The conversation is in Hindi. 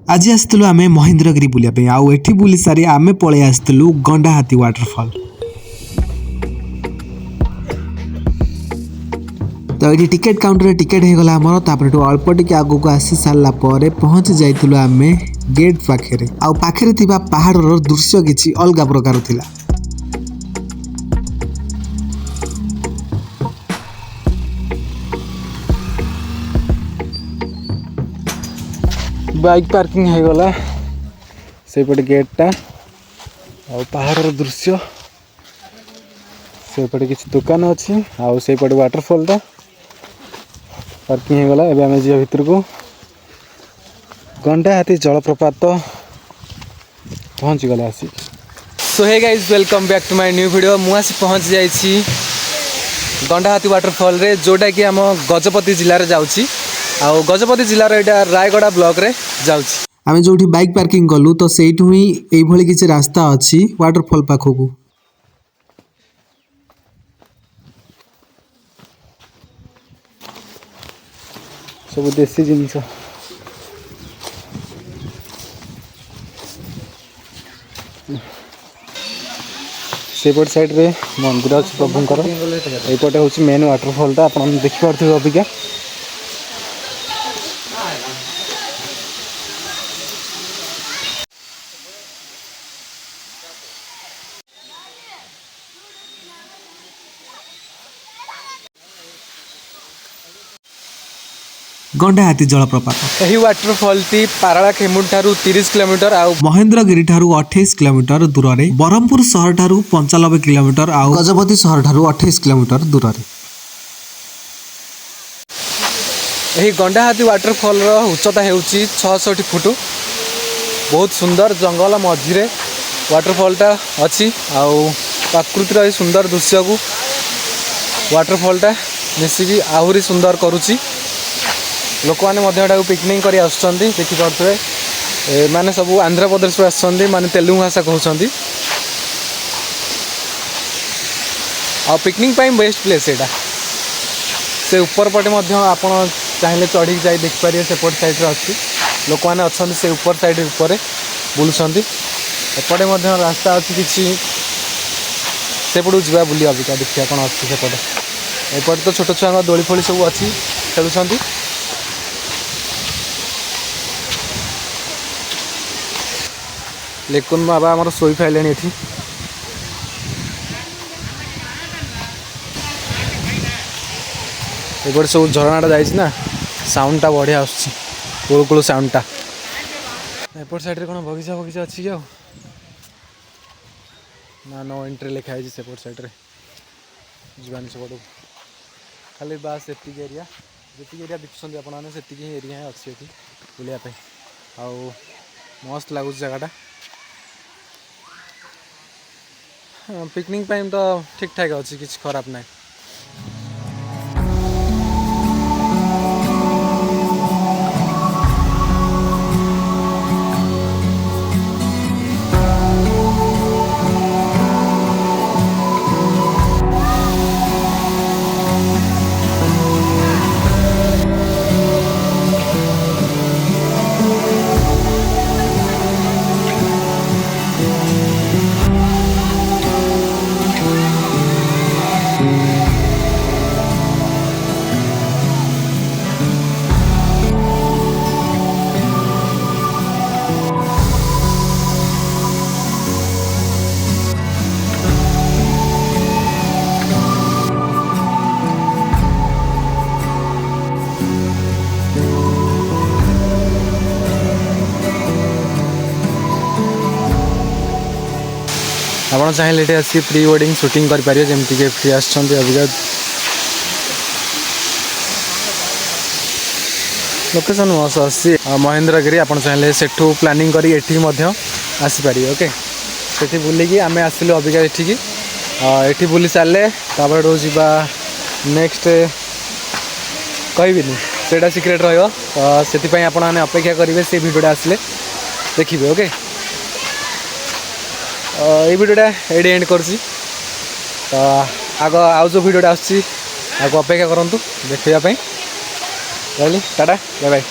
आज आसलु आम महेंद्रगिरी बुलापी आउ एठी बुली सारी आम पलि आसलु गंडाहाती वाटरफॉल। तो ये टिकेट काउंटर टिकेट हो गला हमर तापर अल्प टिके आगु को आसी सारला परे पहुंच जाइतलु आम गेट पाखरे आउ पाखरे थिबा पहाड़र दृश्य किछि अलगा प्रकार थिला। बाइक पार्किंग हो गला से पटे गेटटा आ पहाड़र दृश्य से पटे किसी दुकान अच्छी आउ से पटे वाटरफॉल पार्किंग हो गला। एबे आमे जिया भितर को गंडाहाती जलप्रपात पहुँच गला आसी। So hey guys welcome back to my new video. मुझे पहुँच जाइए गंडाहाती वाटरफॉल रे जोटा कि आम गजपति जिले में जाऊँगी आउ गजपति जिलार यहाँ रायगड़ा ब्लॉक रे जाऊँगी। आमे जोठी बाइक पार्किंग कलु तो सेठू ही एई भली किछि रास्ता अछि वाटरफॉल पाखकू। सब देसी जिनिस सेपट साइड रे मंदिर अच्छे प्रभुंकर एपटे हूँ मेन वाटरफॉल आप देखिपे अबिका। गंडाहाती जलप्रपात यही वाटरफॉल टी पाराला खेमुर ठारू 30 किलोमीटर आउ महेंद्रगिरी ठारू 28 किलोमीटर दूर रे ब्रह्मपुर शहर ठारू 95 किलोमीटर आउ गजपति शहर ठारू 28 किलोमीटर दूर रे। यही गंडाहाती वाटरफॉल रो उच्चता हेउची 66 फुट। बहुत सुंदर जंगल मझिरे वाटरफॉल टा अछि आउ प्रकृतिर ए सुंदर दृश्य को वाटरफॉल टा मिसिकी आहुरी सुंदर करूची। लोक मैंने पिकनिक कर देखिपे माने सब आंध्र प्रदेश आसछन्ती माने तेलुगु भाषा कहउछन्ती आ पिकनिक पाई बेस्ट प्लेस एटा। से ऊपर पटे आपण चाहिए चढ़ी जाई देख पारे सेपट साइड रे अछि लोक मैंने अच्छा से ऊपर साइड ऊपर बुलुछन्ती एपटे रास्ता अच्छी किसी सेपटू जा बुली अबिका देखिए कौन अच्छी सेपटे एपटे तो छोट छुआ दोली फोली सब अच्छी खेलुछन्ती। लेकिन बाबा आमर शोई फाइले ये सब झरनाटा जाइए साउंड टा बढ़िया आसुल साउंड टा एपट साइड रे कौन बगीचा बगीचा अच्छी कि ना नो एंट्री लिखाई सेपट साइड रे जीवानी सब खाली बास एतिक एरिया जी एरिया देखुं आपने से एरिया अच्छी बुलाप आउ मस्त लगुच जगटा पिकनिक टाइम तो ठीक ठाक अच्छी किसी खराब ना। आप चाहिए ये आसी प्री वेडिंग शूटिंग करेंगे जमीक फ्री आबिका लोकेशन मस्त आसी महेंद्रगिरी आप चाहिए सेठू प्लानिंग करी आसीपारे। ओके से बुलिकी आम आसलु अबिका ये बुली सारे जा नेक्स्ट कहबी सेटा सिक्रेट रही आपने अपेक्षा करेंगे से भिडियोटा आसिले देखिए। ओके ये भिडियोटा ये एंड कर आग आउ जो भिडियोटा आसको अपेक्षा करूँ देखापी रही टाटा बाय बाय।